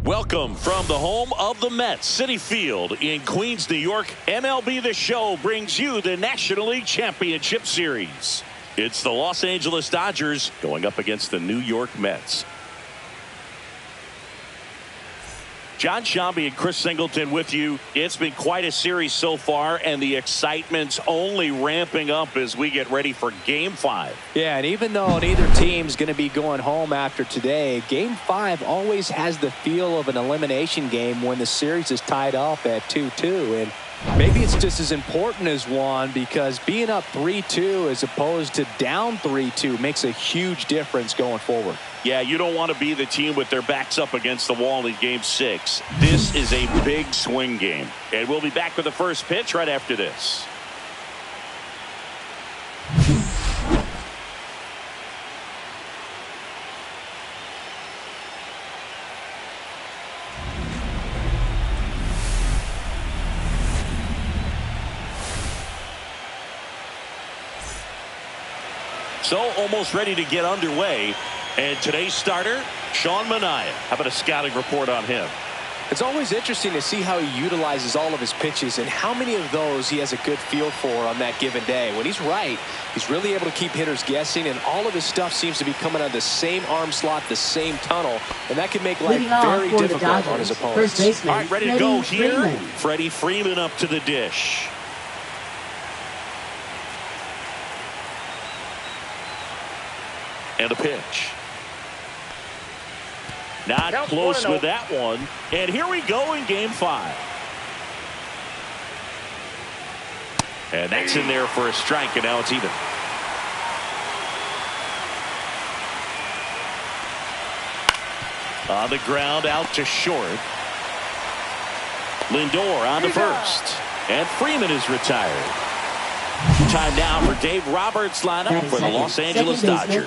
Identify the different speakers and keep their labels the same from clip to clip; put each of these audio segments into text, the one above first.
Speaker 1: Welcome from the home of the Mets, Citi Field in Queens, New York. MLB The Show brings you the National League Championship Series. It's the Los Angeles Dodgers going up against the New York Mets. John Shambi and Chris Singleton with you. It's been quite a series so far, and the excitement's only ramping up as we get ready for Game 5.
Speaker 2: Yeah, and even though neither team's going to be going home after today, Game 5 always has the feel of an elimination game when the series is tied up at 2-2. And maybe it's just as important as one, because being up 3-2 as opposed to down 3-2 makes a huge difference going forward.
Speaker 1: Yeah, you don't want to be the team with their backs up against the wall in Game 6. This is a big swing game. And we'll be back with the first pitch right after this. So almost ready to get underway. And today's starter, Sean Manaea. How about a scouting report on him?
Speaker 2: It's always interesting to see how he utilizes all of his pitches and how many of those he has a good feel for on that given day. When he's right, he's really able to keep hitters guessing, and all of his stuff seems to be coming out of the same arm slot, the same tunnel, and that can make life very difficult on his opponents.
Speaker 1: All right, ready to go here. Freddie Freeman up to the dish. And a pitch. Not close with that one. And here we go in Game 5. And that's in there for a strike, and now it's even. On the ground, out to short. Lindor on to first. And Freeman is retired. Time now for Dave Roberts' lineup for the Los Angeles Dodgers.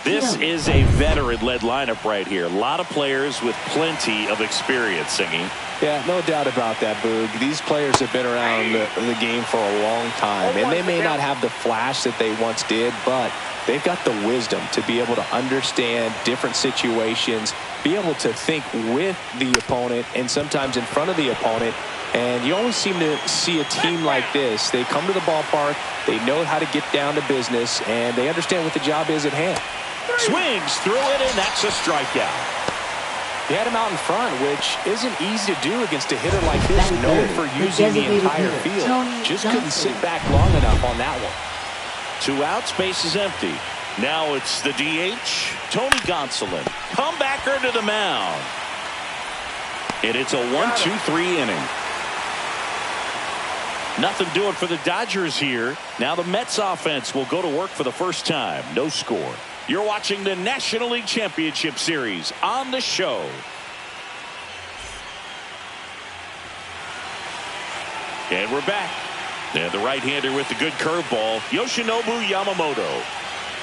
Speaker 1: This is a veteran-led lineup right here. A lot of players with plenty of experience, Singing.
Speaker 2: Yeah, no doubt about that, Boog. These players have been around the game for a long time, and they may not have the flash that they once did, but they've got the wisdom to be able to understand different situations, be able to think with the opponent and sometimes in front of the opponent. And you always seem to see a team like this. They come to the ballpark, they know how to get down to business, and they understand what the job is at hand.
Speaker 1: Swings through it, and that's a strikeout.
Speaker 2: He had him out in front, which isn't easy to do against a hitter like this, known for using the entire field. Just couldn't sit back long enough on that one.
Speaker 1: 2 outs, base is empty. Now it's the DH, Tony Gonsolin. Comebacker to the mound. And it's a 1-2-3 inning. Nothing doing for the Dodgers here. Now the Mets offense will go to work for the first time. No score. You're watching the National League Championship Series on the show. And we're back. And the right-hander with the good curveball, Yoshinobu Yamamoto.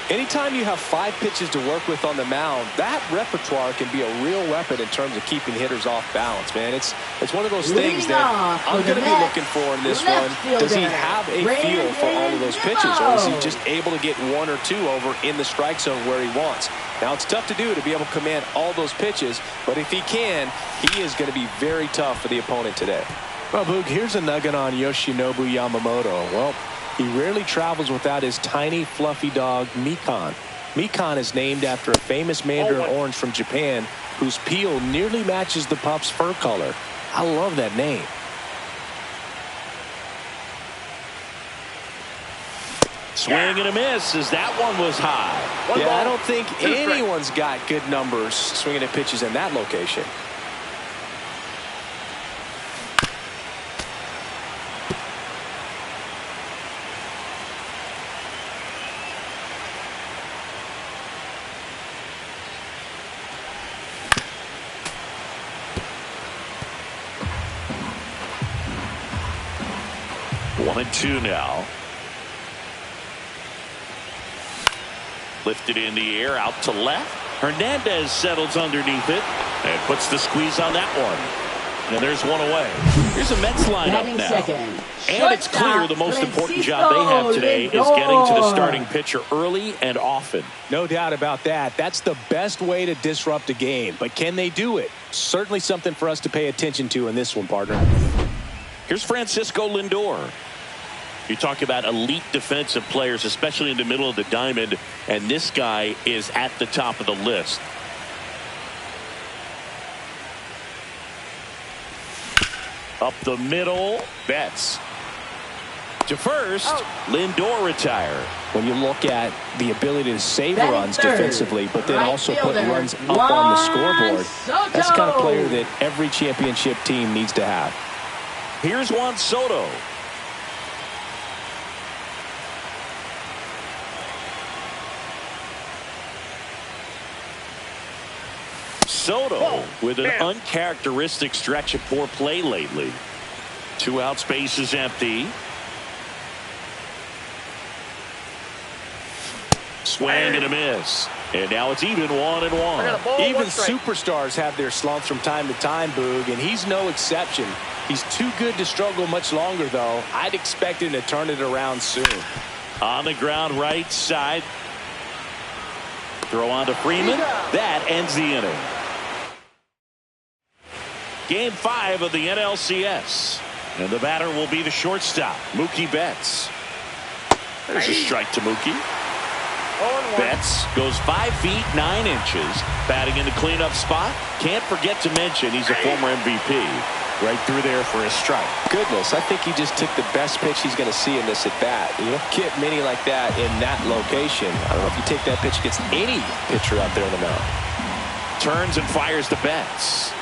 Speaker 2: Anytime you have 5 pitches to work with on the mound, that repertoire can be a real weapon in terms of keeping hitters off balance, man. It's one of those things that I'm going to be looking for in this one. Does he have a feel for all of those pitches, or is he just able to get 1 or 2 over in the strike zone where he wants? Now, it's tough to do to be able to command all those pitches, but if he can, he is going to be very tough for the opponent today. Well, Boog, here's a nugget on Yoshinobu Yamamoto. Well, he rarely travels without his tiny, fluffy dog, Mikan. Mikan is named after a famous mandarin orange from Japan whose peel nearly matches the pup's fur color. I love that name.
Speaker 1: Swing and a miss as that one was high.
Speaker 2: Yeah, I don't think anyone's got good numbers swinging at pitches in that location.
Speaker 1: One and two now. Lifted in the air, out to left. Hernandez settles underneath it and puts the squeeze on that one. And there's one away. Here's a Mets lineup now.
Speaker 3: Second.
Speaker 1: And it's clear the most important job they have today is getting to the starting pitcher early and often.
Speaker 2: No doubt about that. That's the best way to disrupt a game. But can they do it? Certainly something for us to pay attention to in this one, partner.
Speaker 1: Here's Francisco Lindor. You talk about elite defensive players, especially in the middle of the diamond, and this guy is at the top of the list. Up the middle, Betts. To first, Lindor retired.
Speaker 2: When you look at the ability to save runs defensively, but then also put runs up on the scoreboard, that's the kind of player that every championship team needs to have.
Speaker 1: Here's Juan Soto. Soto with an uncharacteristic stretch of poor play lately. 2 outs, base is empty. Swing and a miss. And now it's even 1-1.
Speaker 2: Even superstars have their slumps from time to time, Boog, and he's no exception. He's too good to struggle much longer, though. I'd expect him to turn it around soon.
Speaker 1: On the ground, right side. Throw on to Freeman. That ends the inning. Game 5 of the NLCS. And the batter will be the shortstop, Mookie Betts. There's a strike to Mookie. Betts goes 5 feet 9 inches, batting in the cleanup spot. Can't forget to mention he's a former MVP. Right through there for a strike.
Speaker 2: Goodness, I think he just took the best pitch he's going to see in this at bat. You don't get many like that in that location. I don't know if you take that pitch against any pitcher out there in the mound.
Speaker 1: Turns and fires to Betts.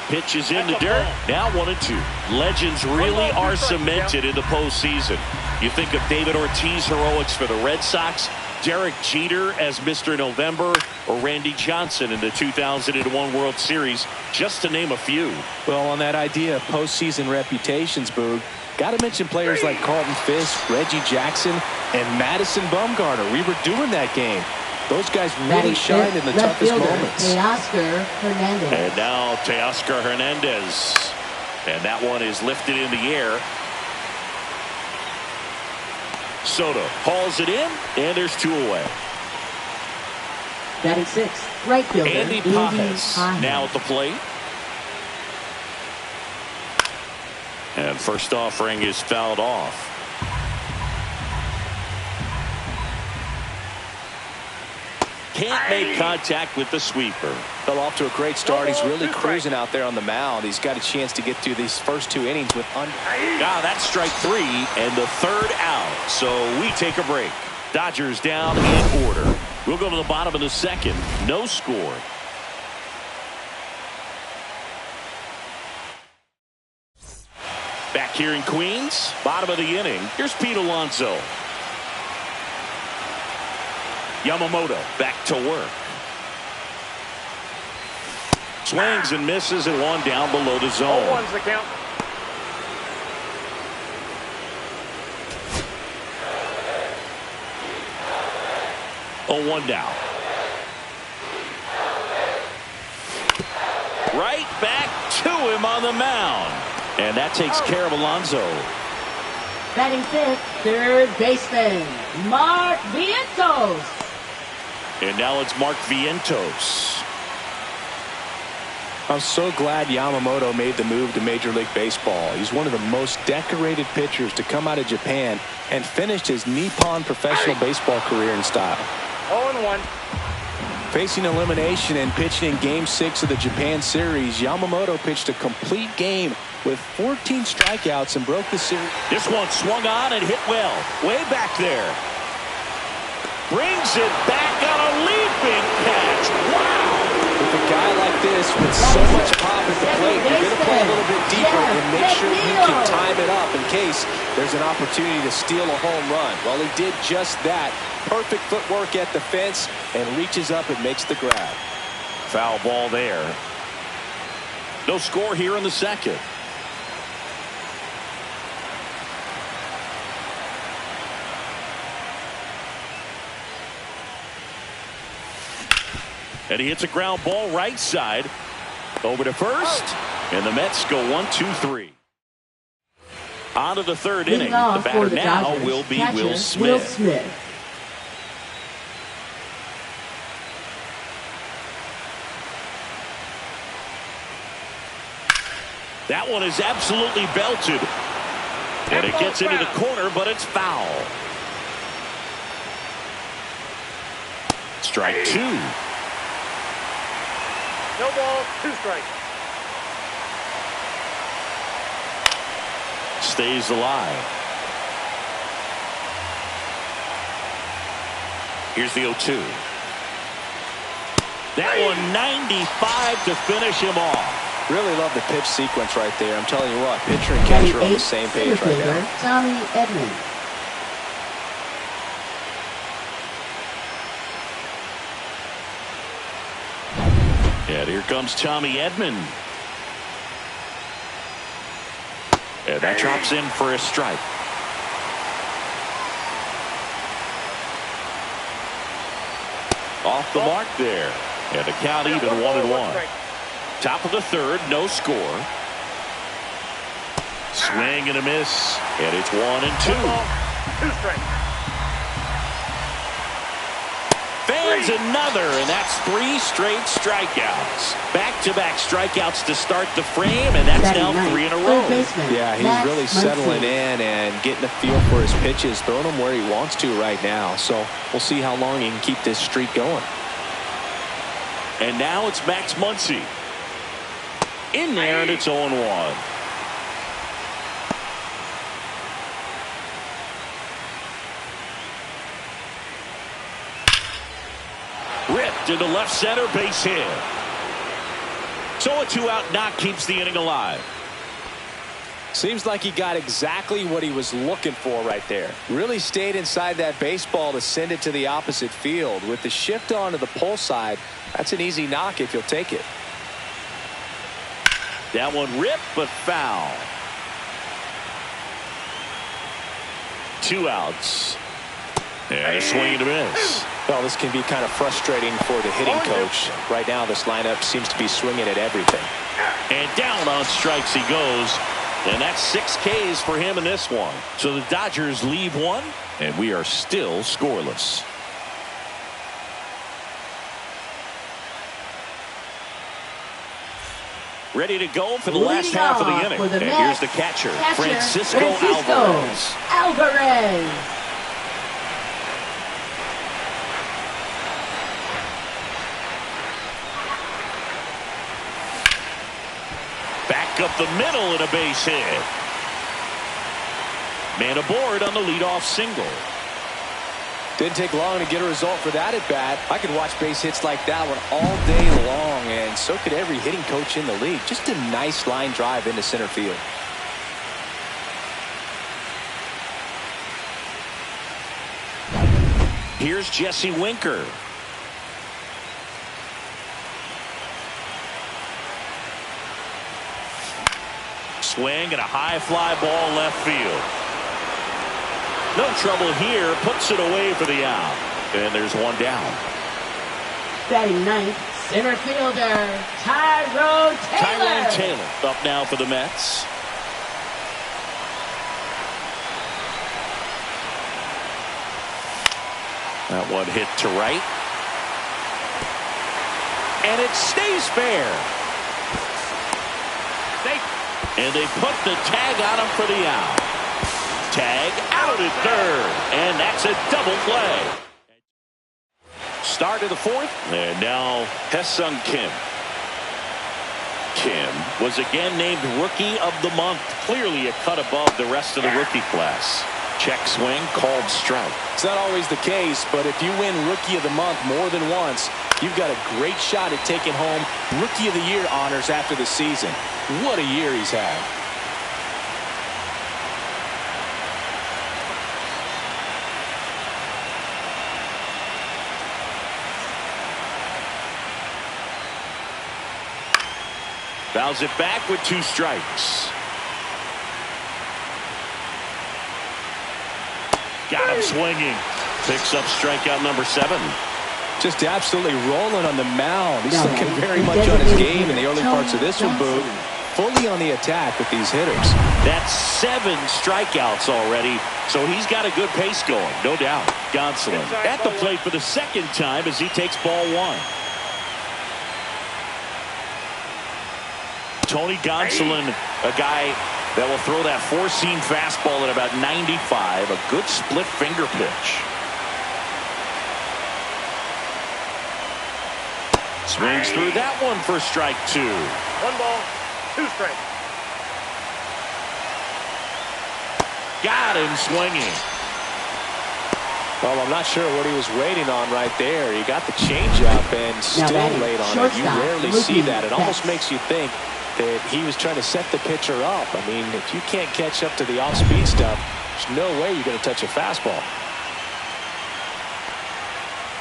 Speaker 1: Pitches in the dirt. Now 1-2. Legends really are cemented in the postseason. You think of David Ortiz heroics for the Red Sox, Derek Jeter as Mr. November, or Randy Johnson in the 2001 World Series, just to name a few.
Speaker 2: Well, on that idea of postseason reputations, Boog, got to mention players like Carlton Fisk, Reggie Jackson, and Madison Bumgarner. We were doing that game. Those guys really shine in the toughest moments.
Speaker 3: Teoscar Hernandez.
Speaker 1: And now Teoscar Hernandez. And that one is lifted in the air. Soto hauls it in, and there's 2 away.
Speaker 3: Batting 6th, right fielder
Speaker 1: Andy Pages now at the plate. And first offering is fouled off. Can't make contact with the sweeper.
Speaker 2: Fell off to a great start. He's really cruising out there on the mound. He's got a chance to get through these first 2 innings with
Speaker 1: That's strike 3 and the 3rd out. So we take a break. Dodgers down in order. We'll go to the bottom of the 2nd. No score. Back here in Queens, bottom of the inning. Here's Pete Alonso. Yamamoto back to work. Swings and misses and 1 down below the zone.
Speaker 4: 0-1's the count.
Speaker 1: Oh, 1 down. Right back to him on the mound. And that takes care of Alonso.
Speaker 3: Batting 5th, 3rd baseman, Mark Vientos.
Speaker 1: And now it's Mark Vientos.
Speaker 2: I'm so glad Yamamoto made the move to Major League Baseball. He's one of the most decorated pitchers to come out of Japan and finished his Nippon professional baseball career in style.
Speaker 4: 0-1.
Speaker 2: Facing elimination and pitching in Game 6 of the Japan series, Yamamoto pitched a complete game with 14 strikeouts and broke the series.
Speaker 1: This one swung on and hit well. Way back there. Brings it back on a leaping catch. Wow!
Speaker 2: With a guy like this with so much pop at the plate, you're going to play a little bit deeper and make sure you can time it up in case there's an opportunity to steal a home run. Well, he did just that. Perfect footwork at the fence and reaches up and makes the grab.
Speaker 1: Foul ball there. No score here in the 2nd. And he hits a ground ball right side. Over to first, and the Mets go 1-2-3. On to the third inning. The batter now will be Will Smith. That one is absolutely belted. And it gets into the corner, but it's foul. Strike two.
Speaker 4: No ball, 2 strikes.
Speaker 1: Stays alive. Here's the 0-2. That one 95 to finish him off.
Speaker 2: Really love the pitch sequence right there. I'm telling you what, pitcher and catcher are on the same page right now.
Speaker 3: Tommy Edman.
Speaker 1: And here comes Tommy Edman. And that drops in for a strike. Off the mark there. And the count even 1-1. Top of the third, no score. Swing and a miss. And it's 1-2.
Speaker 4: 2 strikes.
Speaker 1: Fans another, and that's 3 straight strikeouts. Back-to-back strikeouts to start the frame, and that's now 3 in a row.
Speaker 2: Yeah, he's really settling in and getting a feel for his pitches, throwing them where he wants to right now. So we'll see how long he can keep this streak going.
Speaker 1: And now it's Max Muncy. In there, and it's 0-1. Ripped into left center, base hit. So a 2-out knock keeps the inning alive.
Speaker 2: Seems like he got exactly what he was looking for right there. Really stayed inside that baseball to send it to the opposite field. With the shift onto the pull side, that's an easy knock if you'll take it.
Speaker 1: That one ripped, but foul. 2 outs. And a swing and a miss.
Speaker 2: Well, this can be kind of frustrating for the hitting coach. Right now, this lineup seems to be swinging at everything.
Speaker 1: And down on strikes he goes. And that's 6 Ks for him in this one. So the Dodgers leave 1, and we are still scoreless. Ready to go for the last half of the inning. And here's the catcher, Francisco Alvarez. Back up the middle and a base hit. Man aboard on the leadoff single.
Speaker 2: Didn't take long to get a result for that at bat. I could watch base hits like that one all day long, and so could every hitting coach in the league. Just a nice line drive into center field.
Speaker 1: Here's Jesse Winker. Swing and a high fly ball left field. No trouble here. Puts it away for the out. And there's 1 down.
Speaker 3: Batting ninth, center fielder, Tyrone Taylor.
Speaker 1: Up now for the Mets. That one hit to right. And it stays fair. And they put the tag on him for the out. Tag out at third. And that's a double play. Start of the 4th. And now Ha-Seong Kim. Kim was again named Rookie of the Month. Clearly a cut above the rest of the rookie class. Check swing, called strike.
Speaker 2: It's not always the case, but if you win Rookie of the Month more than once, you've got a great shot at taking home Rookie of the Year honors after the season. What a year he's had.
Speaker 1: Fouls it back with 2 strikes. Got him swinging. Picks up strikeout number 7.
Speaker 2: Just absolutely rolling on the mound. He's looking very much on his game in the early parts of this one, Boo. Fully on the attack with these hitters.
Speaker 1: That's 7 strikeouts already, so he's got a good pace going, no doubt. Gonsolin at the plate for the second time as he takes ball 1. Tony Gonsolin, a guy that will throw that four-seam fastball at about 95, a good split finger pitch. Swings through that one for strike 2.
Speaker 4: 1 ball, 2 strikes.
Speaker 1: Got him swinging.
Speaker 2: Well, I'm not sure what he was waiting on right there. He got the changeup and still laid on it. You rarely see that. It almost makes you think that he was trying to set the pitcher up. I mean, if you can't catch up to the off-speed stuff, there's no way you're going to touch a fastball.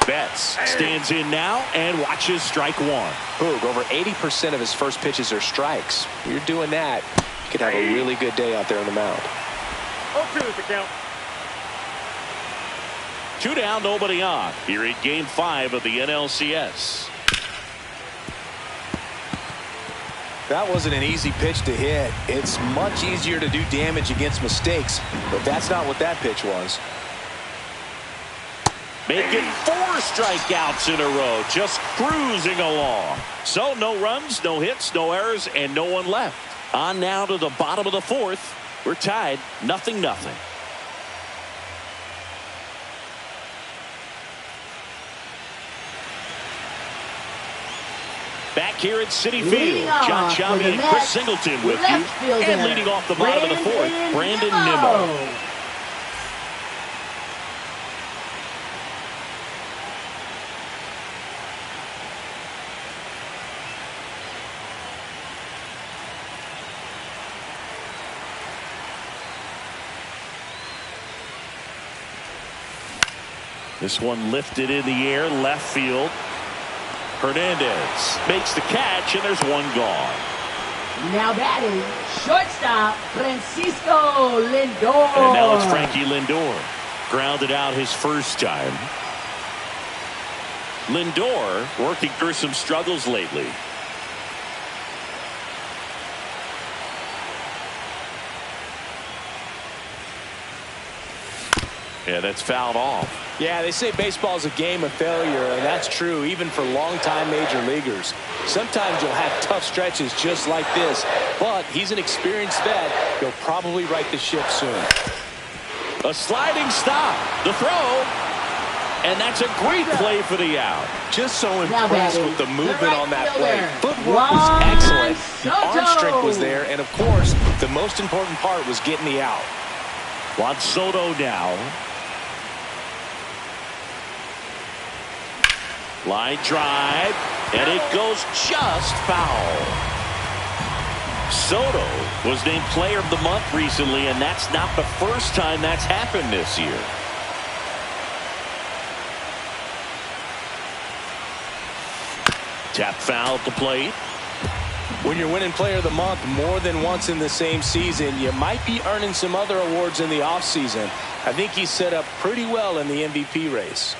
Speaker 1: Betts stands in now and watches strike 1.
Speaker 2: Boog, over 80% of his first pitches are strikes. If you're doing that, you could have a really good day out there on the mound.
Speaker 4: 0-2 is the count.
Speaker 1: 2 down, nobody on. Here in Game 5 of the NLCS.
Speaker 2: That wasn't an easy pitch to hit. It's much easier to do damage against mistakes, but that's not what that pitch was.
Speaker 1: Making 4 strikeouts in a row, just cruising along. So no runs, no hits, no errors, and no one left. On now to the bottom of the 4th. We're tied 0-0. Back here at Citi Field, John Sciambi and Chris Singleton with you. And leading off the bottom of the 4th, Brandon Nimmo. This one lifted in the air, left field. Hernandez makes the catch, and there's one gone.
Speaker 3: Now batting, shortstop, Francisco Lindor.
Speaker 1: And now it's Frankie Lindor. Grounded out his first time. Lindor working through some struggles lately. Yeah, that's fouled off.
Speaker 2: Yeah, they say baseball is a game of failure, and that's true even for longtime major leaguers. Sometimes you'll have tough stretches just like this, but he's an experienced vet. He'll probably right the ship soon.
Speaker 1: A sliding stop. The throw. And that's a great play for the out.
Speaker 2: Just so impressed with the movement on that play. Footwork was excellent. The arm strength was there, and of course, the most important part was getting the out.
Speaker 1: Juan Soto now. Line drive, and it goes just foul. Soto was named Player of the Month recently, and that's not the first time that's happened this year. Tap foul at the plate.
Speaker 2: When you're winning Player of the Month more than once in the same season, you might be earning some other awards in the offseason. I think he's set up pretty well in the MVP race.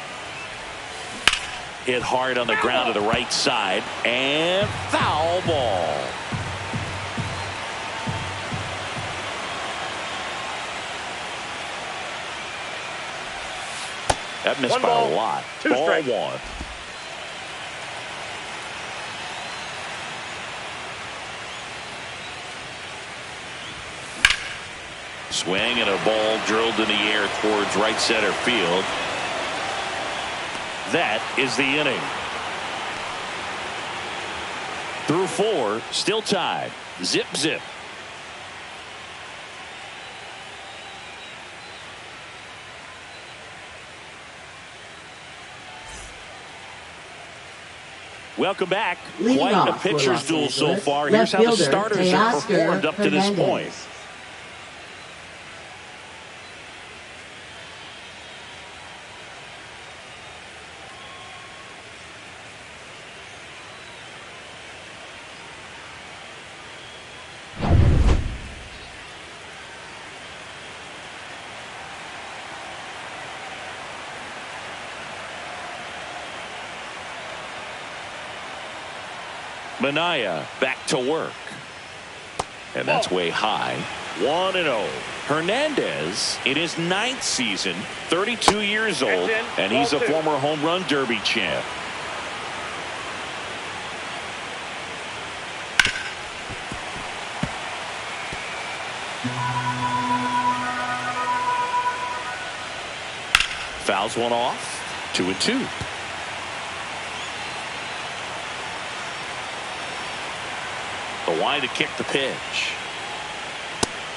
Speaker 1: Hit hard on the ground to the right side, and foul ball. That missed by a lot. Ball 1. Swing and a ball drilled in the air towards right center field. That is the inning. Through 4, still tied. Zip, zip. Welcome back. Quite a pitcher's duel so far. Here's how the starters have performed up to this point. Minaya back to work. And that's way high. 1-0. Hernandez in his 9th season, 32 years old, and he's a former home run derby champ. Fouls one off. 2-2. The line to kick the pitch.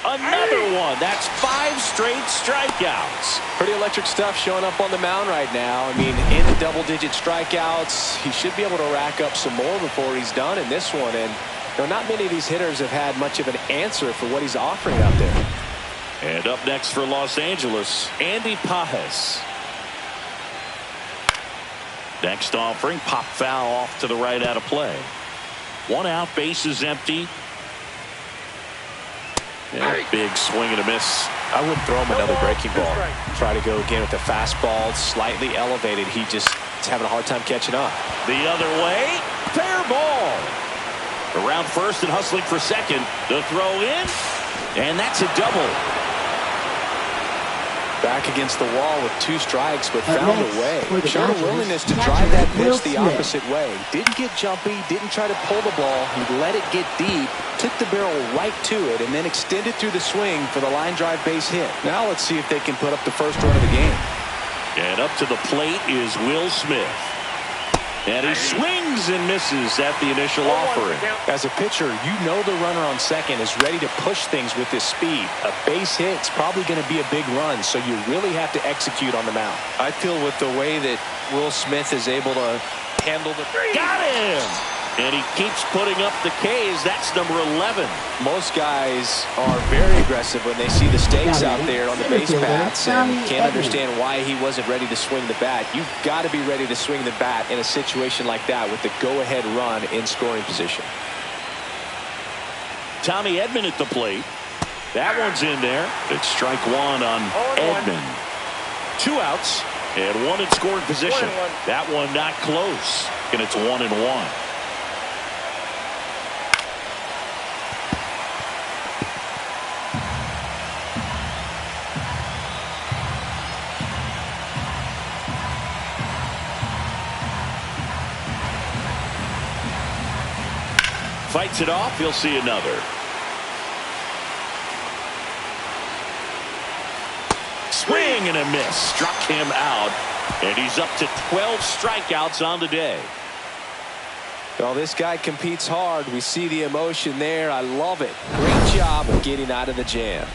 Speaker 1: Another one. That's 5 straight strikeouts.
Speaker 2: Pretty electric stuff showing up on the mound right now. I mean, in the double-digit strikeouts, he should be able to rack up some more before he's done in this one. And not many of these hitters have had much of an answer for what he's offering out there.
Speaker 1: And up next for Los Angeles, Andy Pages. Next offering, pop foul off to the right out of play. 1 out, base is empty. Yeah, big swing and a miss.
Speaker 2: I wouldn't throw him another breaking ball. Try to go again with the fastball, slightly elevated. He just is having a hard time catching up.
Speaker 1: The other way, fair ball. Around first and hustling for second. The throw in, and that's a double.
Speaker 2: Back against the wall with 2 strikes, but found a way. Showed a willingness to drive that pitch the opposite way. Didn't get jumpy, didn't try to pull the ball. He let it get deep, took the barrel right to it, and then extended through the swing for the line drive base hit. Now let's see if they can put up the first run of the game.
Speaker 1: And up to the plate is Will Smith. And he swings and misses at the initial offering.
Speaker 2: As a pitcher, you know the runner on second is ready to push things with his speed. A base hit's probably going to be a big run, so you really have to execute on the mound. I feel with the way that Will Smith is able to handle the...
Speaker 1: Got him! And he keeps putting up the Ks. That's number 11.
Speaker 2: Most guys are very aggressive when they see the stakes out there on the base paths and can't understand why he wasn't ready to swing the bat. You've got to be ready to swing the bat in a situation like that with the go-ahead run in scoring position.
Speaker 1: Tommy Edman at the plate. That one's in there. It's strike 1 on Edman. 2 outs and 1 in scoring position. That one not close. And it's 1-1. Fights it off. He'll see another. Swing and a miss. Struck him out. And he's up to 12 strikeouts on the day.
Speaker 2: Well, this guy competes hard. We see the emotion there. I love it. Great job of getting out of the jam.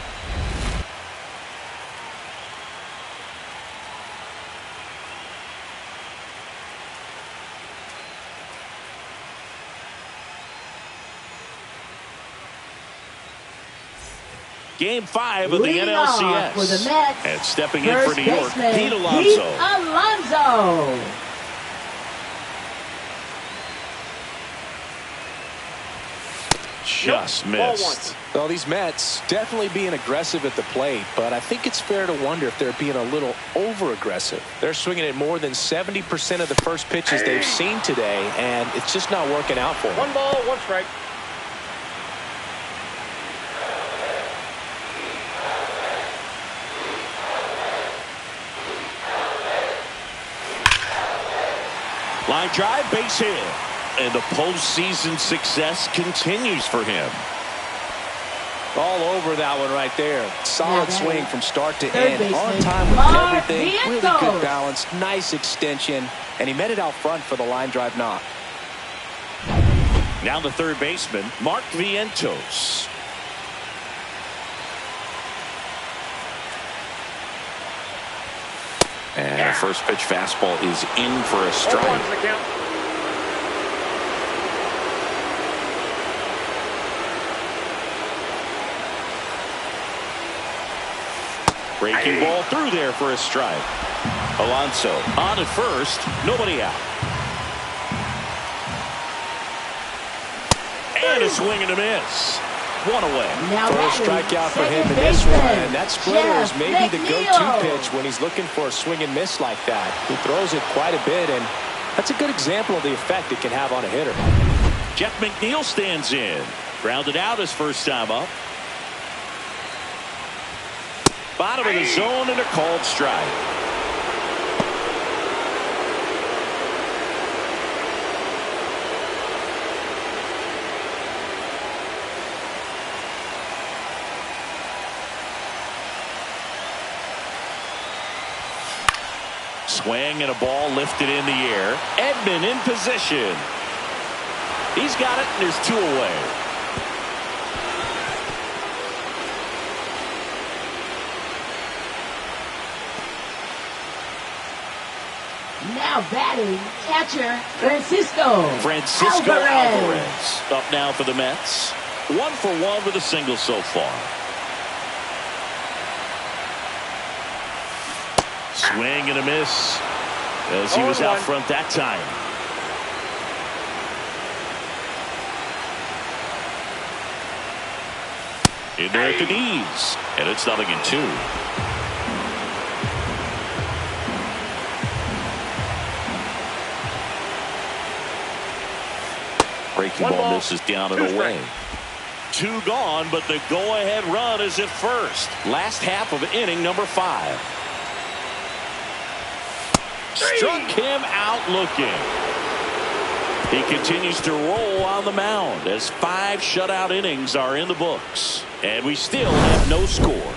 Speaker 1: Game 5 of the NLCS.
Speaker 3: For the Mets,
Speaker 1: and stepping in for New York, Pete Alonso. Just missed.
Speaker 2: Well, these Mets definitely being aggressive at the plate, but I think it's fair to wonder if they're being a little over-aggressive. They're swinging at more than 70% of the first pitches they've seen today, and it's just not working out for them.
Speaker 4: 1 ball, 1 strike.
Speaker 1: Line drive, base hit. And the postseason success continues for him.
Speaker 2: All over that one right there. Solid swing from start to end. On time with everything. Really good balance. Nice extension. And he met it out front for the line drive knock.
Speaker 1: Now the third baseman, Mark Vientos. And a first pitch fastball is in for a strike. Breaking ball through there for a strike. Alonso on at first, nobody out. And a swing and a miss. 1 away.
Speaker 2: First strikeout for him in this one. That splitter is maybe the go-to pitch when he's looking for a swing and miss like that. He throws it quite a bit, and That's a good example of the effect it can have on a hitter.
Speaker 1: Jeff McNeil stands in. Grounded out his first time up. Bottom of the zone and a called strike. Swing and a ball lifted in the air. Edman in position. He's got it, and there's 2 away.
Speaker 3: Now batting, catcher Francisco
Speaker 1: Alvarez. Up now for the Mets. 1 for 1 with a single so far. Swing and a miss as he was out front that time. In there at the knees, and it's 0-2. Breaking ball misses down and away. 2 gone, but the go-ahead run is at first. Last half of inning number 5. Struck him out looking. He continues to roll on the mound as 5 shutout innings are in the books. And we still have no score.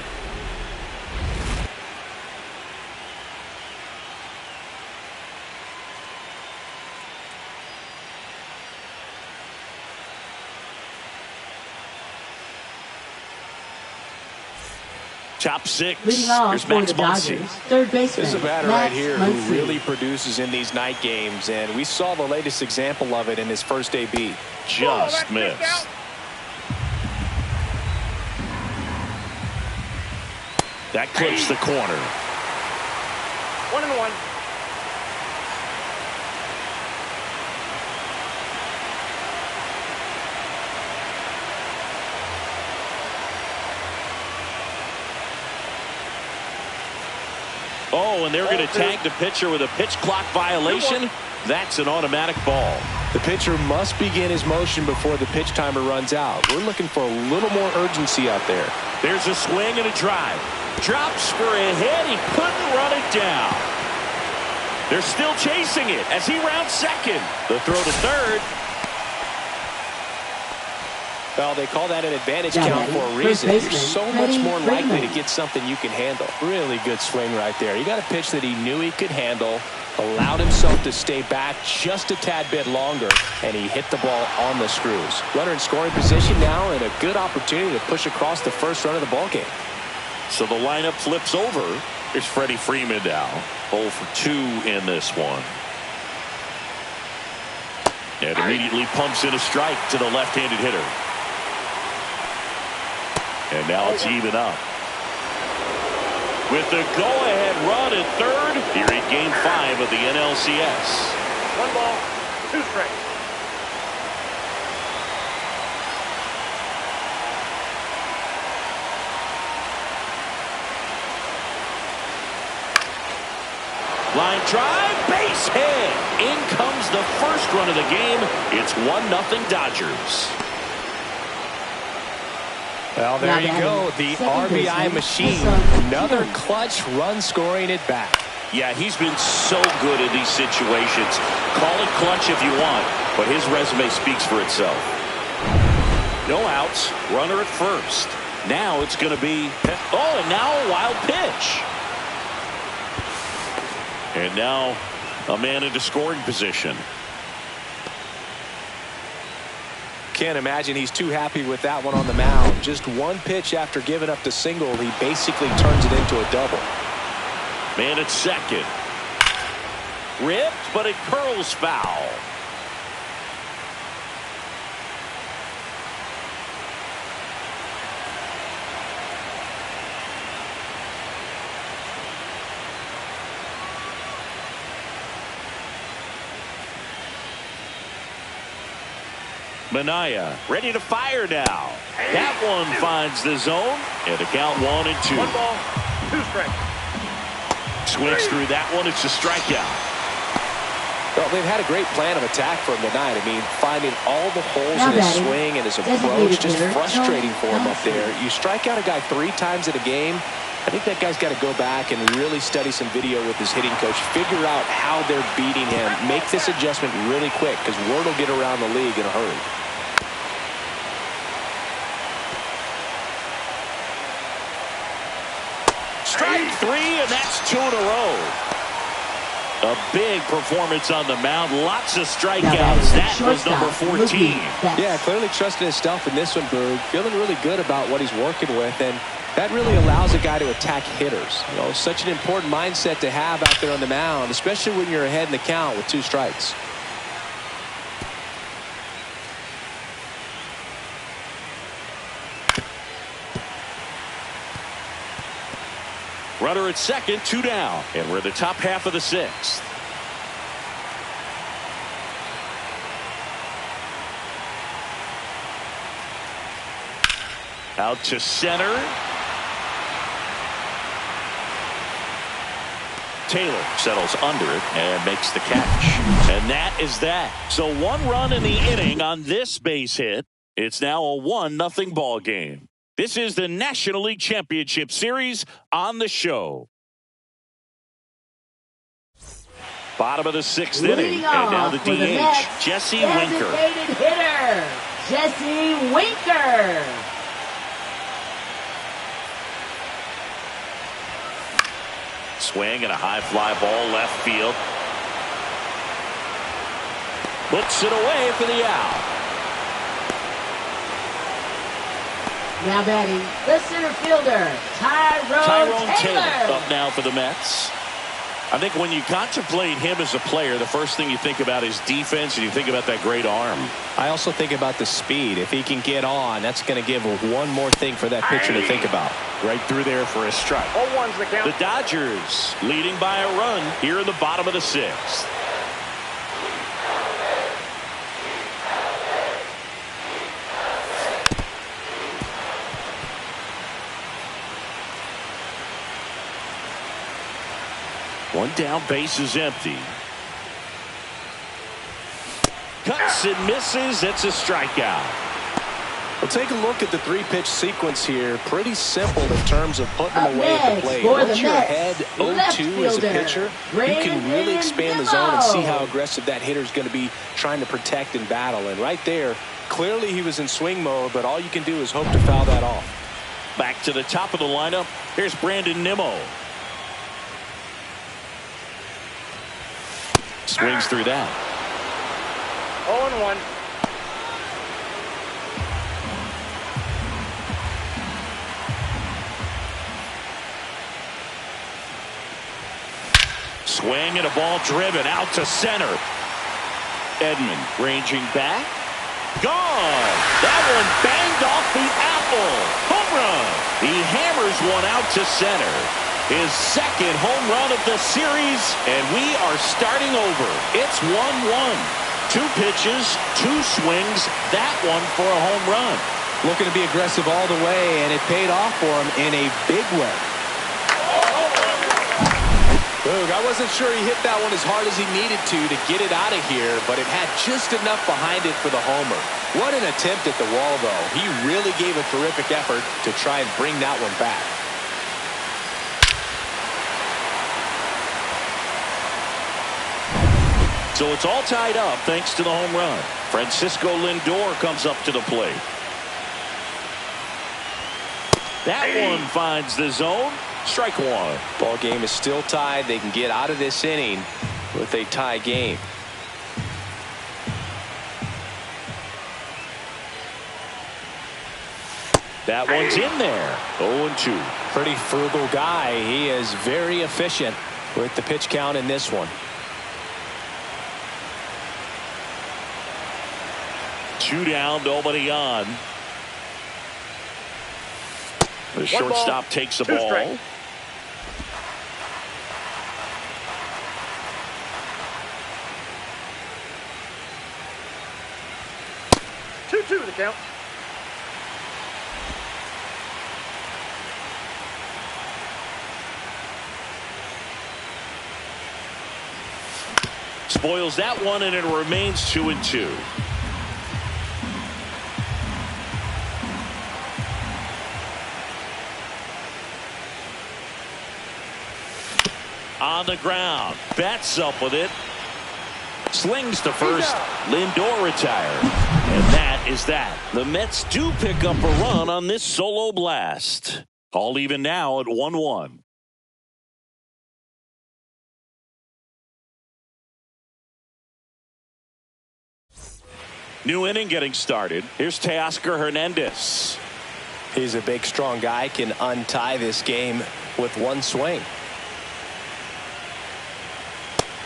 Speaker 1: Top 6.
Speaker 3: Leading off
Speaker 1: Here's
Speaker 3: for
Speaker 1: Max
Speaker 3: the Dodgers,
Speaker 1: Muncy.
Speaker 3: third baseman.
Speaker 2: This is a batter
Speaker 3: Max
Speaker 2: right here
Speaker 3: Muncy.
Speaker 2: who really produces in these night games, and we saw the latest example of it in his first AB.
Speaker 1: Just missed. That clips the corner.
Speaker 4: 1-1.
Speaker 1: Oh, and they're going to tag the pitcher with a pitch clock violation. That's an automatic ball.
Speaker 2: The pitcher must begin his motion before the pitch timer runs out. We're looking for a little more urgency out there.
Speaker 1: There's a swing and a drive. Drops for a hit. He couldn't run it down. They're still chasing it as he rounds second. The throw to third.
Speaker 2: Well, they call that an advantage count for a reason. You're so much more likely to get something you can handle. Really good swing right there. He got a pitch that he knew he could handle, allowed himself to stay back just a tad bit longer, and he hit the ball on the screws. Runner in scoring position now, and a good opportunity to push across the first run of the ballgame.
Speaker 1: So the lineup flips over. Here's Freddie Freeman now. 0 for 2 in this one. And immediately pumps in a strike to the left-handed hitter. And now it's even up. With the go-ahead run at third, here in Game 5 of the NLCS.
Speaker 4: 1 ball, 2 strikes.
Speaker 1: Line drive, base hit. In comes the first run of the game. It's 1-0 Dodgers.
Speaker 2: Well, there you go. The RBI machine. Another clutch run scoring at bat.
Speaker 1: Yeah, he's been so good in these situations. Call it clutch if you want, but his resume speaks for itself. No outs, runner at first. Now it's going to be, oh, and now a wild pitch. And now a man into scoring position.
Speaker 2: Can't imagine he's too happy with that one on the mound. Just one pitch after giving up the single, he basically turns it into a double.
Speaker 1: Man at second. Ripped, but it curls foul. Minaya ready to fire now. That one finds the zone, and the count 1-2.
Speaker 4: 1 ball, 2 strikes.
Speaker 1: Swings through that one. It's a strikeout.
Speaker 2: Well, they've had a great plan of attack for him tonight. I mean, finding all the holes in his swing and his approach, just frustrating for him up there. You strike out a guy 3 times in a game, I think that guy's got to go back and really study some video with his hitting coach, figure out how they're beating him, make this adjustment really quick, because word will get around the league in a hurry.
Speaker 1: Strike 3, and that's 2 in a row. A big performance on the mound. Lots of strikeouts. That was number 14.
Speaker 2: Yeah, clearly trusting his stuff in this one, Boog. Feeling really good about what he's working with, and that really allows a guy to attack hitters. You know, such an important mindset to have out there on the mound, especially when you're ahead in the count with 2 strikes.
Speaker 1: Runner at second, 2 down. And we're in the top half of the 6th. Out to center. Taylor settles under it and makes the catch. And that is that. So 1 run in the inning on this base hit. It's now a 1-0 ball game. This is the National League Championship Series on the show. Bottom of the 6th inning. And now the DH, Jesse Winker.
Speaker 3: Designated hitter, Jesse Winker.
Speaker 1: Swing and a high fly ball left field. Puts it away for the out.
Speaker 3: Now batting, the center fielder, Tyrone Taylor.
Speaker 1: Up now for the Mets. I think when you contemplate him as a player, the first thing you think about is defense, and you think about that great arm.
Speaker 2: I also think about the speed. If he can get on, that's going to give one more thing for that pitcher to think about.
Speaker 1: Right through there for a strike.
Speaker 4: 0-1's the count.
Speaker 1: The Dodgers leading by a run here in the bottom of the 6th. One down, base is empty. Cuts and misses. It's a strikeout.
Speaker 2: Well, take a look at the 3-pitch sequence here. Pretty simple in terms of putting them away at the plate. Once you're ahead 0-2 as a pitcher, you can really expand the zone and see how aggressive that hitter is going to be trying to protect and battle. And right there, clearly he was in swing mode, but all you can do is hope to foul that off.
Speaker 1: Back to the top of the lineup. Here's Brandon Nimmo. Swings through that.
Speaker 4: 0-1.
Speaker 1: Swing and a ball driven out to center. Edman ranging back. Gone. That one banged off the apple. Home run. He hammers one out to center. His second home run of the series, and we are starting over. It's 1-1. 2 pitches, 2 swings, that one for a home run.
Speaker 2: Looking to be aggressive all the way, and it paid off for him in a big way. Boog, I wasn't sure he hit that one as hard as he needed to get it out of here, but it had just enough behind it for the homer. What an attempt at the wall, though. He really gave a terrific effort to try and bring that one back.
Speaker 1: So it's all tied up thanks to the home run. Francisco Lindor comes up to the plate. That one finds the zone. Strike 1.
Speaker 2: Ball game is still tied. They can get out of this inning with a tie game.
Speaker 1: That one's in there. 0-2.
Speaker 2: Pretty frugal guy. He is very efficient with the pitch count in this one.
Speaker 1: 2 down, nobody on. The shortstop takes the ball.
Speaker 4: Strike. 2-2 the count.
Speaker 1: boils that one, and it remains 2-2. On the ground, bats up with it. Slings to first. Lindor retired. And that is that. The Mets do pick up a run on this solo blast. All even now at 1-1. New inning getting started. Here's Teoscar Hernandez.
Speaker 2: He's a big, strong guy. Can untie this game with one swing.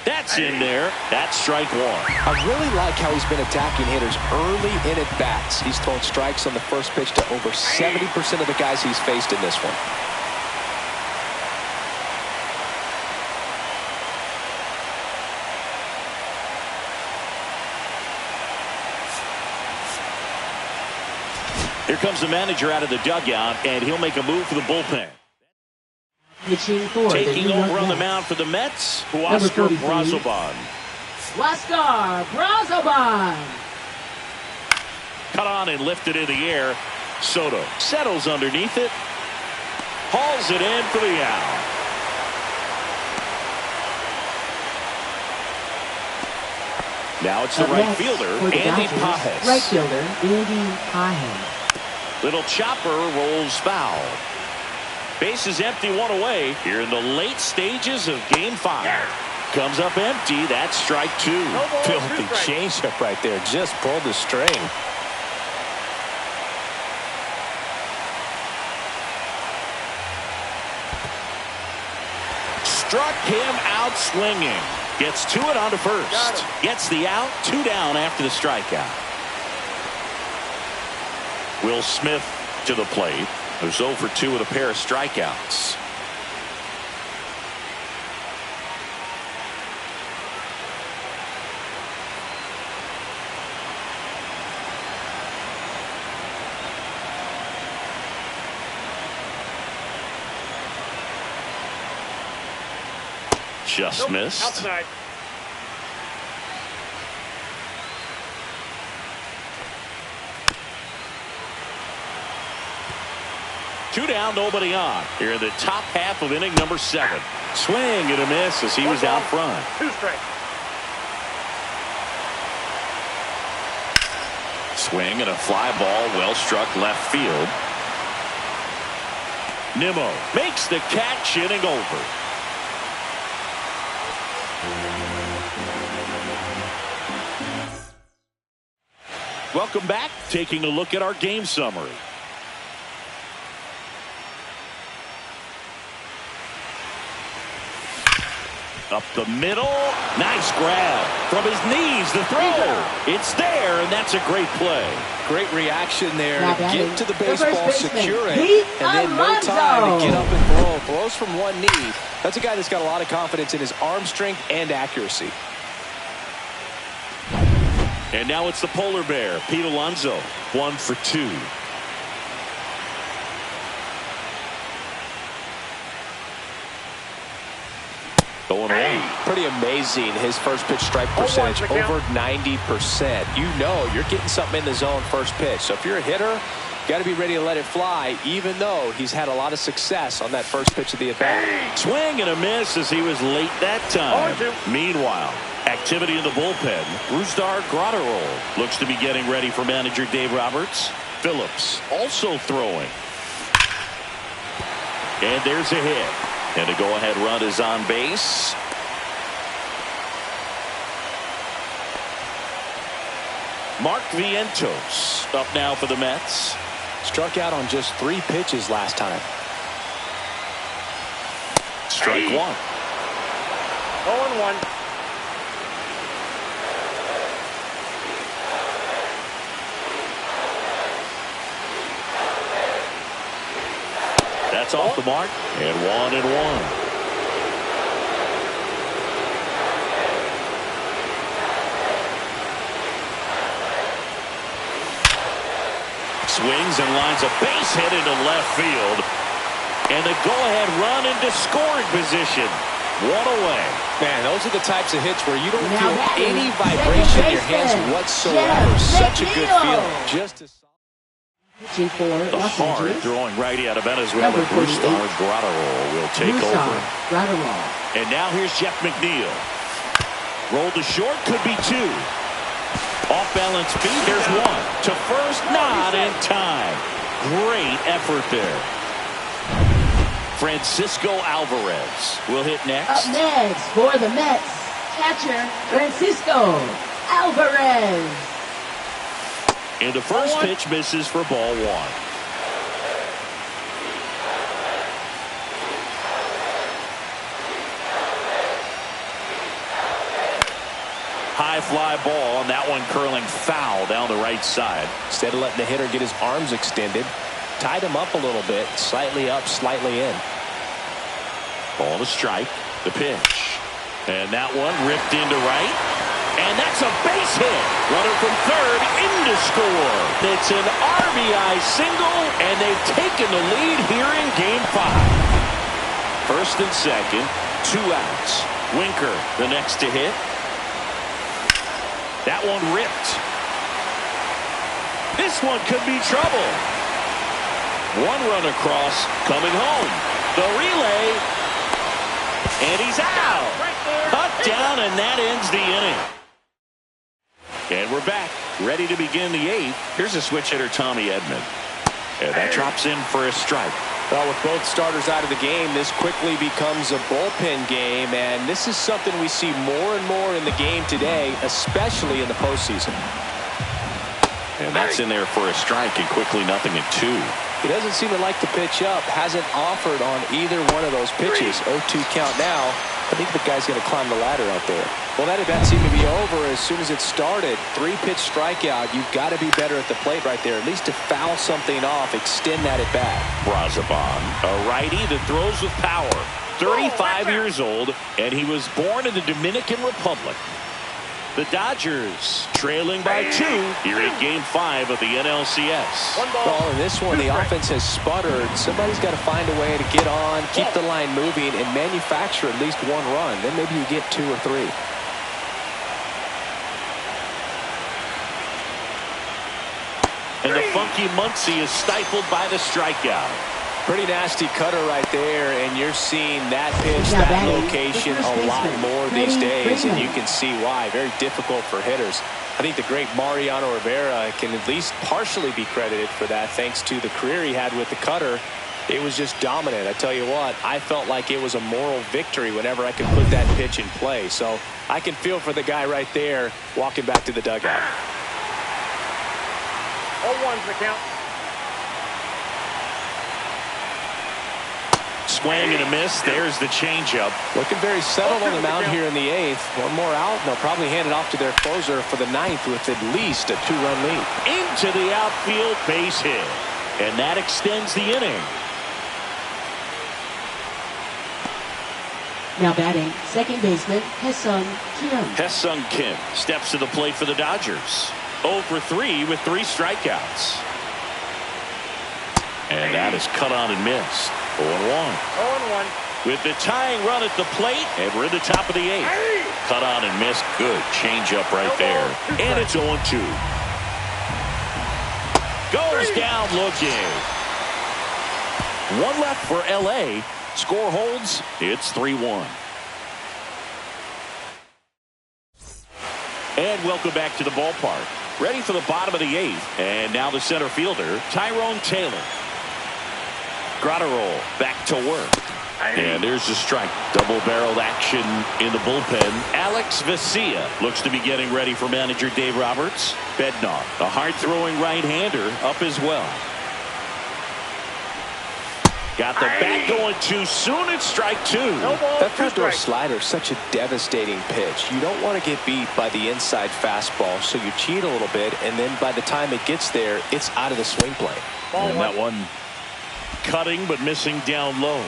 Speaker 1: That's in there. That's strike one.
Speaker 2: I really like how he's been attacking hitters early in at bats. He's thrown strikes on the first pitch to over 70% of the guys he's faced in this one.
Speaker 1: Here comes the manager out of the dugout, and he'll make a move for the bullpen. Taking over on the mound for the Mets, Huascar Brazoban.
Speaker 3: Huascar Brazoban.
Speaker 1: Cut on and lifted in the air. Soto settles underneath it. Hauls it in for the out. Now it's the right fielder, Andy Pajes.
Speaker 3: Right fielder, Andy Pajes.
Speaker 1: Little chopper rolls foul. Base is empty, one away here in the late stages of Game 5. Comes up empty. That's strike two.
Speaker 2: Filthy changeup right there. Just pulled the string.
Speaker 1: Struck him out swinging. Gets to it onto first. Gets the out. 2 down after the strikeout. Will Smith to the plate. There's 0 for 2 with a pair of strikeouts. Just missed.
Speaker 4: Outside.
Speaker 1: Two down, nobody on. Here in the top half of inning number 7. Swing and a miss as he was out front.
Speaker 4: 2 strikes.
Speaker 1: Swing and a fly ball, well struck left field. Nimmo makes the catch, inning over. Welcome back. Taking a look at our game summary. Up the middle. Nice grab. From his knees, the throw. It's there, and that's a great play.
Speaker 2: Great reaction there. Get to the
Speaker 3: First
Speaker 2: baseball,
Speaker 3: baseman,
Speaker 2: secure it,
Speaker 3: Pete
Speaker 2: and then no
Speaker 3: Alonso.
Speaker 2: time to get up and throw. Throws from one knee. That's a guy that's got a lot of confidence in his arm strength and accuracy.
Speaker 1: And now it's the polar bear, Pete Alonso. 1 for 2. Going away.
Speaker 2: Pretty amazing. His first pitch strike percentage over 90%. You know you're getting something in the zone first pitch. So if you're a hitter, you got to be ready to let it fly, even though he's had a lot of success on that first pitch of the at-bat.
Speaker 1: Swing and a miss as he was late that time. Meanwhile, activity in the bullpen. Brusdar Graterol looks to be getting ready for manager Dave Roberts. Phillips also throwing. And there's a hit. And a go-ahead run is on base. Mark Vientos up now for the Mets.
Speaker 2: Struck out on just 3 pitches last time.
Speaker 1: Strike 1.
Speaker 4: 0-1.
Speaker 1: That's off the mark. And 1-1. Swings and lines a base hit into left field. And the go-ahead run into scoring position. One away.
Speaker 2: Man, those are the types of hits where you don't
Speaker 3: Now
Speaker 2: feel
Speaker 3: that
Speaker 2: any
Speaker 3: is
Speaker 2: vibration in your hands
Speaker 3: second
Speaker 2: whatsoever.
Speaker 3: baseman,
Speaker 2: Such a good
Speaker 3: Jeff
Speaker 2: feeling. Just as
Speaker 3: Pitching for
Speaker 1: The
Speaker 3: Los
Speaker 1: hard
Speaker 3: Angeles.
Speaker 1: throwing righty out of Venezuela,
Speaker 3: Number 48,
Speaker 1: Brustar Graterol will take
Speaker 3: Brustar
Speaker 1: over.
Speaker 3: Graterol.
Speaker 1: And now here's Jeff McNeil. Roll to short, could be two. Off balance feet, there's one. To first, not in time. Great effort there. Francisco Alvarez will hit next.
Speaker 3: Up next for the Mets, catcher Francisco Alvarez.
Speaker 1: And the first pitch misses for ball one. High fly ball, and that one curling foul down the right side.
Speaker 2: instead of letting the hitter get his arms extended, tied him up a little bit, slightly up, slightly in.
Speaker 1: Ball to strike, the pitch. And that one ripped into right. And that's a base hit. Runner from third in to score. It's an RBI single, and they've taken the lead here in Game 5. First and second, 2 outs. Winker, the next to hit. That one ripped. This one could be trouble. One run across, coming home. The relay, and he's out. Cut down, and that ends the inning. And we're back, ready to begin the 8th. Here's a switch hitter, Tommy Edman. And that drops in for a strike.
Speaker 2: Well, with both starters out of the game, this quickly becomes a bullpen game, and this is something we see more and more in the game today, especially in the postseason.
Speaker 1: And that's in there for a strike, and quickly 0-2.
Speaker 2: He doesn't seem to like the pitch up, hasn't offered on either one of those pitches. 0-2 count now. I think the guy's going to climb the ladder out there. Well, that at bat seemed to be over as soon as it started. 3-pitch strikeout. You've got to be better at the plate right there, at least to foul something off, extend that at bat.
Speaker 1: Brazoban, a righty that throws with power. 35 years old, and he was born in the Dominican Republic. The Dodgers trailing by 2 here in Game 5 of the NLCS.
Speaker 2: Well, in this one, the offense has sputtered. Somebody's got to find a way to get on, keep the line moving, and manufacture at least 1 run. Then maybe you get 2 or 3.
Speaker 1: And the funky Muncy is stifled by the strikeout.
Speaker 2: Pretty nasty cutter right there, and you're seeing that pitch, that location a lot more these days, and you can see why. Very difficult for hitters. I think the great Mariano Rivera can at least partially be credited for that, thanks to the career he had with the cutter. It was just dominant. I tell you what, I felt like it was a moral victory whenever I could put that pitch in play. So I can feel for the guy right there walking back to the dugout.
Speaker 4: 0-1's the count.
Speaker 1: Swing and a miss. There's the changeup.
Speaker 2: Looking very settled on the mound here in the 8th. 1 more out, and they'll probably hand it off to their closer for the 9th with at least a 2-run lead.
Speaker 1: Into the outfield, base hit. And that extends the inning.
Speaker 3: Now batting, second baseman, Hae-Sung Kim.
Speaker 1: Hae-Sung Kim steps to the plate for the Dodgers. 0 for 3 with 3 strikeouts. And that is cut on and missed. 0-1.
Speaker 4: 0-1.
Speaker 1: With the tying run at the plate, and we're at the top of the 8th. Cut on and missed. Good changeup right there. And it's 0-2. Goes down looking. 1 left for L.A. Score holds. It's 3-1. And welcome back to the ballpark. Ready for the bottom of the 8th. And now the center fielder, Tyrone Taylor. Graterol back to work. And there's the strike. Double-barreled action in the bullpen. Alex Vesia looks to be getting ready for manager Dave Roberts. Bednar, a hard-throwing right-hander, up as well. Got the bat going too soon. It's strike 2.
Speaker 2: That front door slider is such a devastating pitch. You don't want to get beat by the inside fastball, so you cheat a little bit, and then by the time it gets there, it's out of the swing plane.
Speaker 1: And that one cutting but missing down low.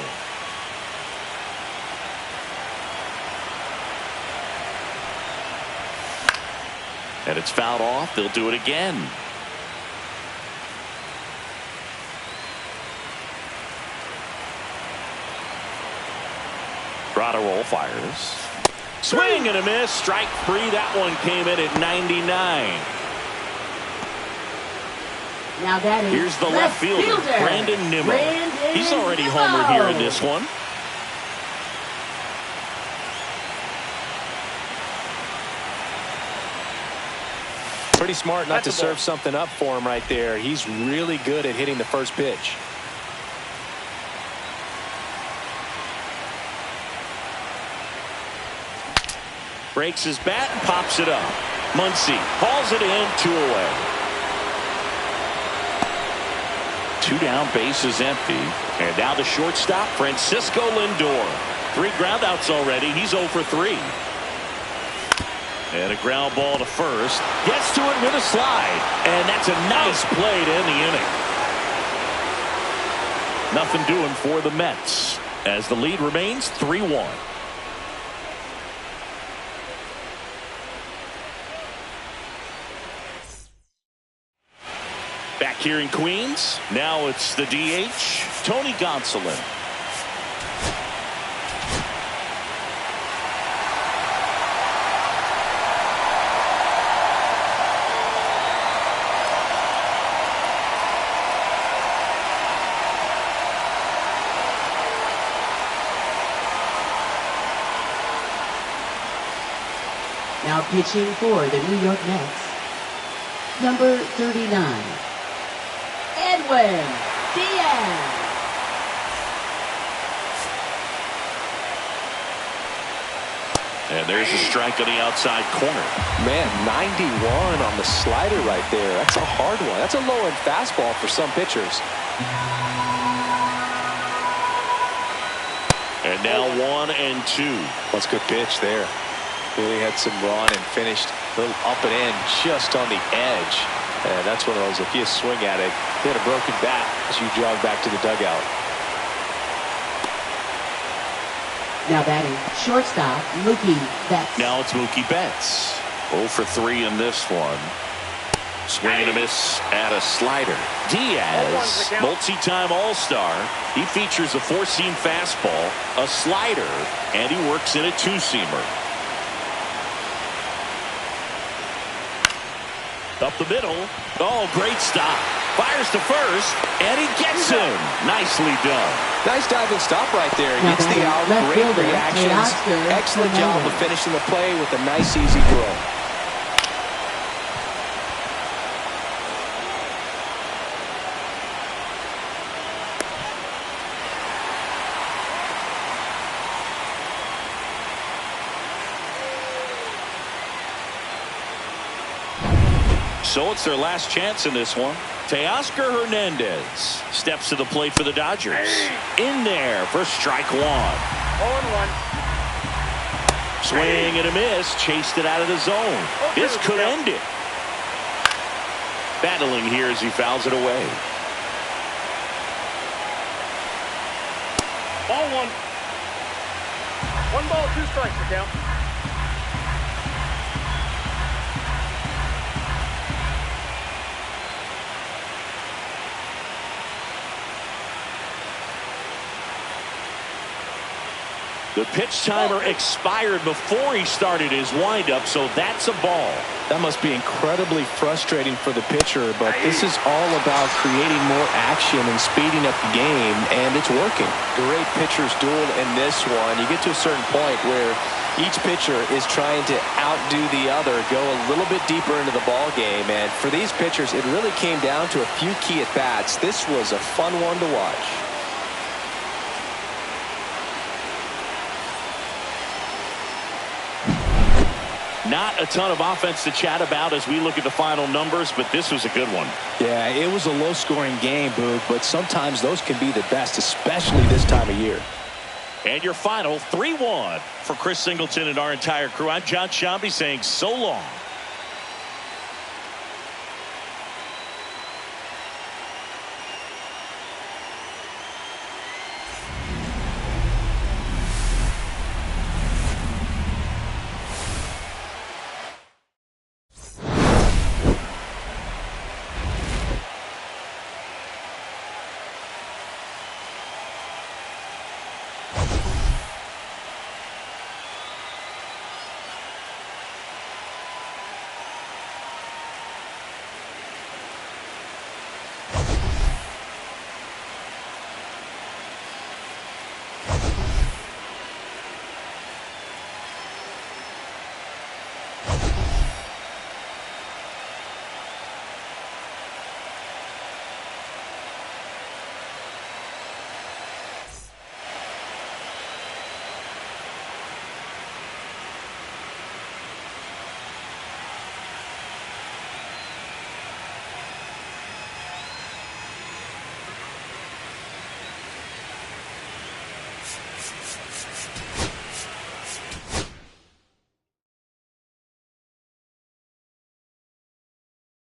Speaker 1: And it's fouled off. They'll do it again. Graterol 0 fires. Swing and a miss. Strike 3. That one came in at 99.
Speaker 3: Now that is
Speaker 1: here's the left fielder, Brandon Nimmo. He's already homered here in this one.
Speaker 2: Pretty smart not to serve something up for him right there. He's really good at hitting the first pitch.
Speaker 1: Breaks his bat and pops it up. Muncy hauls it in, 2 away. 2 down, base is empty. And now the shortstop, Francisco Lindor. 3 groundouts already. He's 0 for 3. And a ground ball to first. Gets to it with a slide. And that's a nice play to end the inning. Nothing doing for the Mets as the lead remains 3-1. Back here in Queens, now it's the DH, Tony Gonsolin.
Speaker 3: Now pitching for the New York Mets, number 39. Edwin Diaz.
Speaker 1: And there's a strike on the outside corner.
Speaker 2: Man, 91 on the slider right there. That's a hard one. That's a low-end fastball for some pitchers.
Speaker 1: And now 1-2.
Speaker 2: That's a good pitch there. Really had some run and finished a little up and in just on the edge. And that's one of those, if you swing at it, you had a broken bat as you jog back to the dugout.
Speaker 3: Now batting shortstop, Mookie Betts.
Speaker 1: Now it's Mookie Betts. 0 for 3 in this one. Swing and a miss at a slider. Diaz, multi-time All-Star. He features a 4-seam fastball, a slider, and he works in a 2-seamer. Up the middle. Oh, great stop. Fires to first, and he gets him. Nicely done.
Speaker 2: Nice diving stop right there. Gets the out. Great reactions. Excellent job of finishing the play with a nice, easy throw.
Speaker 1: So it's their last chance in this one. Teoscar Hernandez steps to the plate for the Dodgers. In there for strike 1.
Speaker 4: 0-1.
Speaker 1: Swing and a miss. Chased it out of the zone. This could end it. Battling here as he fouls it away.
Speaker 4: Ball 1. 1 ball, 2 strikes the count.
Speaker 1: The pitch timer expired before he started his windup, so that's a ball.
Speaker 2: That must be incredibly frustrating for the pitcher, but this is all about creating more action and speeding up the game, and it's working. Great pitcher's duel in this one. You get to a certain point where each pitcher is trying to outdo the other, go a little bit deeper into the ball game, and for these pitchers, it really came down to a few key at-bats. This was a fun one to watch.
Speaker 1: Not a ton of offense to chat about as we look at the final numbers, but this was a good one.
Speaker 2: Yeah, it was a low-scoring game, Boog, but sometimes those can be the best, especially this time of year.
Speaker 1: And your final 3-1 for Chris Singleton and our entire crew. I'm John Shambi saying so long.